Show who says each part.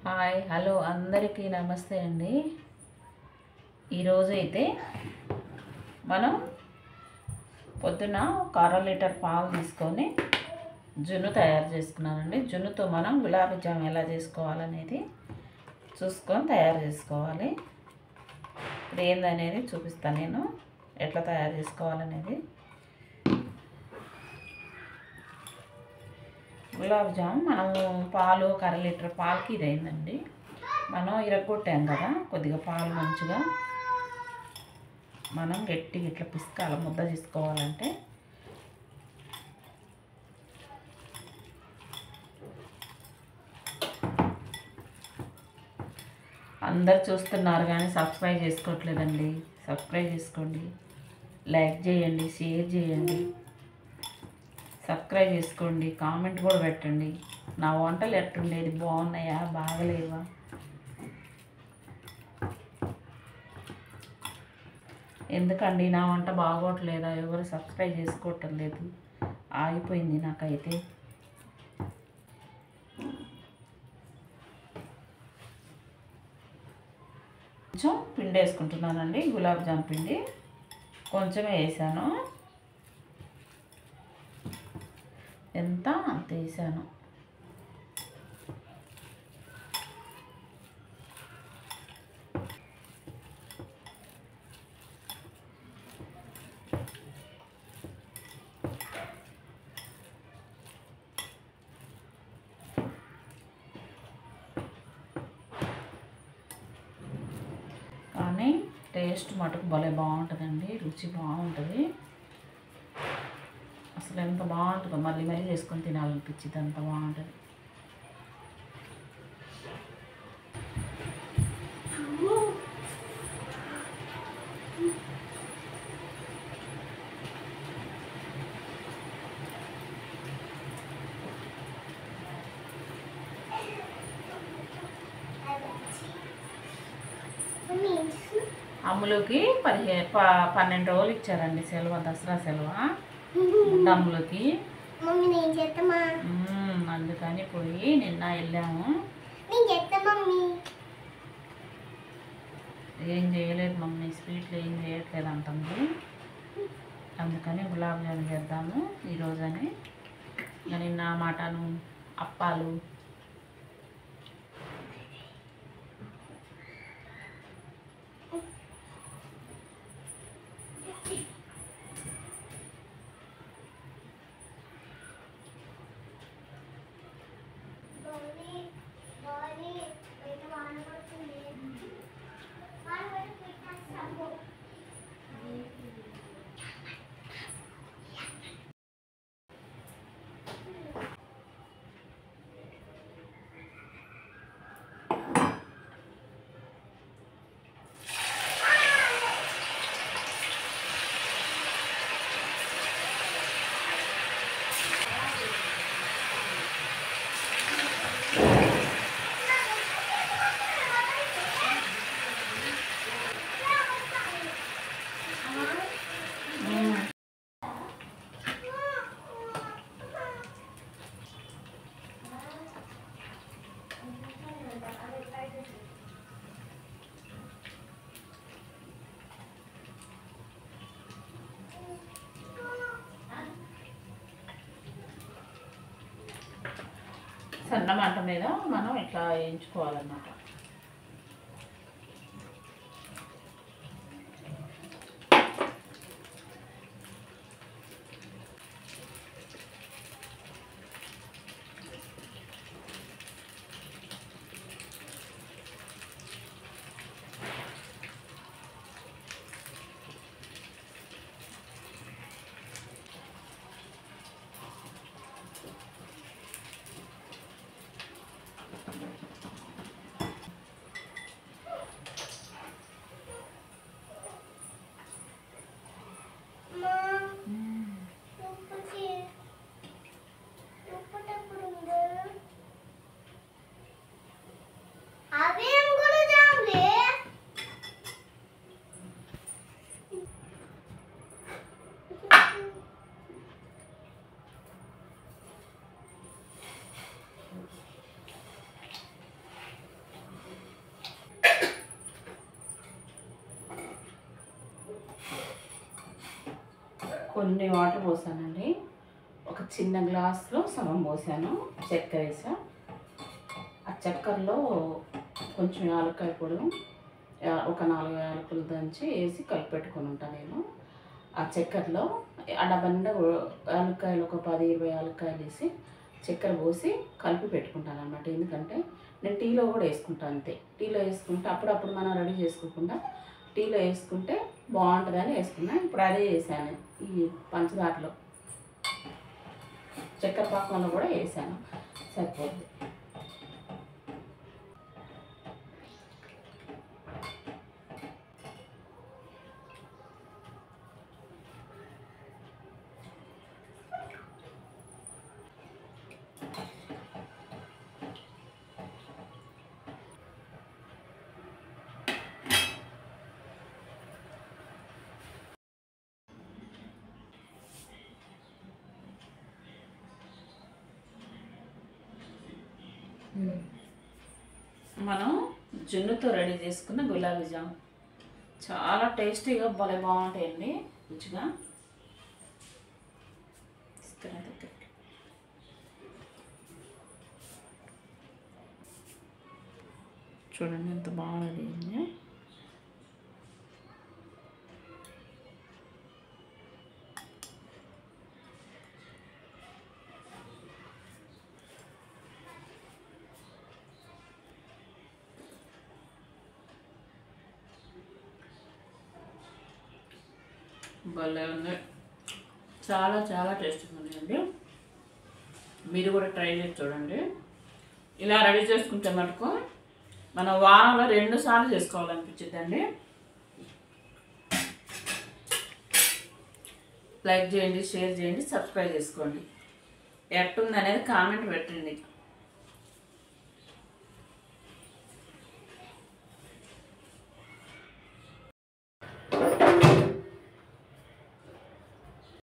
Speaker 1: Hi hello అందరికీ నమస్తే అండి. ఈరోజు అయితే మనం పొద్దున ఒక అర లీటర్ పాలు తీసుకొని జున్ను తయారు చేసుకున్నానండి. జున్నుతో మనం గులాబీ జామ్ ఎలా చేసుకోవాలనేది చూసుకొని తయారు చేసుకోవాలి. ఇప్పుడు ఏందనేది చూపిస్తాను నేను ఎట్లా తయారు చేసుకోవాలనేది. గులాబ్ జామ్ మనము పాలు ఒక అర లీటర్ పాలకి ఇది అయిందండి. మనం ఇరగొట్టాం కదా, కొద్దిగా పాలు మంచిగా మనం గట్టిగా ఇట్లా పిసకాలి. ముద్ద తీసుకోవాలంటే అందరు చూస్తున్నారు కానీ సబ్స్క్రైబ్ చేసుకోవట్లేదండి. సబ్స్క్రైబ్ చేసుకోండి, లైక్ చేయండి, షేర్ చేయండి, సబ్స్క్రైబ్ చేసుకోండి, కామెంట్ కూడా పెట్టండి. నా వంటలు ఎట్టుండేది, బాగున్నాయా బాగలేవా? ఎందుకండి నా వంట బాగోట్లేదా? ఎవరు సబ్స్క్రైబ్ చేసుకోవటం లేదు, ఆగిపోయింది నాకైతే. కొంచెం పిండి వేసుకుంటున్నానండి, గులాబ్ జామ్ పిండి కొంచెమే వేసాను. ఎంత అంత వేసాను. కానీ టేస్ట్ మటుకు భలే బాగుంటుందండి, రుచి బాగుంటుంది. అసలు ఎంత బాగుంటుందో, మళ్ళీ మళ్ళీ చేసుకొని తినాలనిపించింది, అంత బాగుంటుంది. అమ్ములకి 12 రోజులు ఇచ్చారండి సెలవు, దసరా సెలవు అమ్ములకి. అందుకని పోయి నిన్న వెళ్ళాము. ఏం చేయలేదు మమ్మీ, స్వీట్లు ఏం చేయట్లేదు అంటుంది. అందుకని గులాబ్ జామ్ చేద్దాము ఈరోజని. నిన్న మటను, అప్పాలు, సన్న మంట మీద మనం ఇట్లా వేయించుకోవాలన్నమాట. కొన్ని వాటర్ పోసానండి. ఒక చిన్న గ్లాస్లో సగం పోసాను చక్కెర వేసా. ఆ చక్కెరలో కొంచెం యాలక్కాయ పొడి, ఒక 4 యాలకులు దంచి వేసి కలిపి పెట్టుకొని ఉంటాను నేను. ఆ చక్కెరలో ఆ డబ్బా నిండా యాలక్కాయలు ఒక 10-20 యాలక్కాయలు వేసి చక్కెర పోసి కలిపి పెట్టుకుంటాను అన్నమాట. ఎందుకంటే నేను టీలో కూడా వేసుకుంటాను అంతే. టీలో వేసుకుంటే అప్పుడప్పుడు మనం రెడీ చేసుకోకుండా టీలో వేసుకుంటే బాగుంటుందని వేసుకున్నాను. ఇప్పుడు అదే వేసాను ఈ పంచదారలో, చక్కెర పాకంలో కూడా వేసాను, సరిపోద్ది. మనం జున్నుతో రెడీ చేసుకున్న గులాబీ జామ్ చాలా టేస్టీగా భలే బాగుంటాయండి, రుచిగా. చూడండి ఎంత బాగా రెడీ అయింది. భలే ఉంది, చాలా చాలా టేస్టీగా ఉన్నాయండి. మీరు కూడా ట్రై చేసి చూడండి. ఇలా రెడీ చేసుకుంటే మటుకు మనం వారంలో 2 సార్లు చేసుకోవాలనిపించిందండి. లైక్ చేయండి, షేర్ చేయండి, సబ్స్క్రైబ్ చేసుకోండి. ఎట్టుంది అనేది కామెంట్ పెట్టండి.